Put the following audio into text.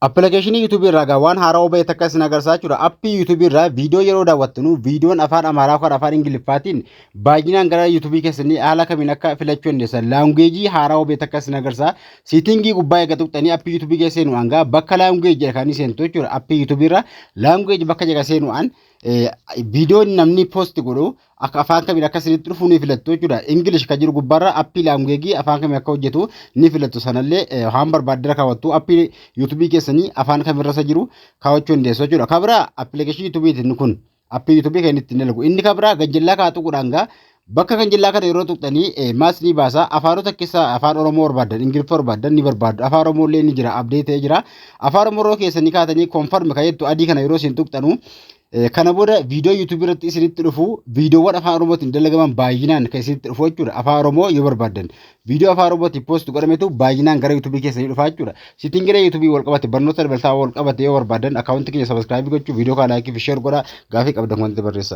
Appilikeeshinii YouTube irraa waan haaraa ba'e takka isin agarsiisaa jira. Appii YouTube irraa viidiyoo yeroo daawwattanu viidiyoon afaan Amaaraa fi afaan Ingiliffaatiin baay'inaan gara YouTube keessanii haala kamiin akka filachuu dandeessan laanguweejii haaraa ba'e takka isin agarsiisa. Siitingii gubbaa eega tuqxanii appii YouTube keessa seenuudhaan bakka laanguweejii kan seentu jechuudha. Appii YouTube irraa laanguweejii bakka jedha seenuudhaan viidiyoon namni poosti godhu akka afaan kamiin akka isinitti dhufu ni filattu jechuudha. Ingilish kan jiru gubbaarra appii laanguweejii afaan kamiin akka hojjetu ni filattu. Sanallee waan barbaadde kaawwattu appii YouTube keessanii afaan kamirra jiru kaawwachuu dandeessu jechuudha. Kabira appilikeeshinii YouTube kun appii YouTube kan ittiin dalagu. Inni kabira ganjillaa kaa tuquudhaan bakka ganjillaa kana yeroo tuqxanii maas ni baasa. Afaanota keessaa afaan Oromoo barbaadan, Ingiliffa barbaadan ni barbaadu. Afaan Oromoo illee ni jira, update jira. Afaan Oromoo keessanii kaatanii confirm kan jettu adii kana yeroo isin tuqxanu kana booda viidiyoo YouTube irratti isinitti dhufu viidiyoowwan afaan Oromootiin dalagaman baay'inaan kan isinitti dhufu jechuudha. Afaan Oromoo yoo barbaadan viidiyoo afaan Oromootiin poost godhametu baay'inaan gara YouTube keessanii dhufa jechuudha. Sitiin gara YouTube wal qabate barnoota dabalataa wal qabate yoo barbaadan akaawuntii keenya subscribe gochuu viidiyoo kana like fi share godhaa gaafii qabdan wanti barreessa.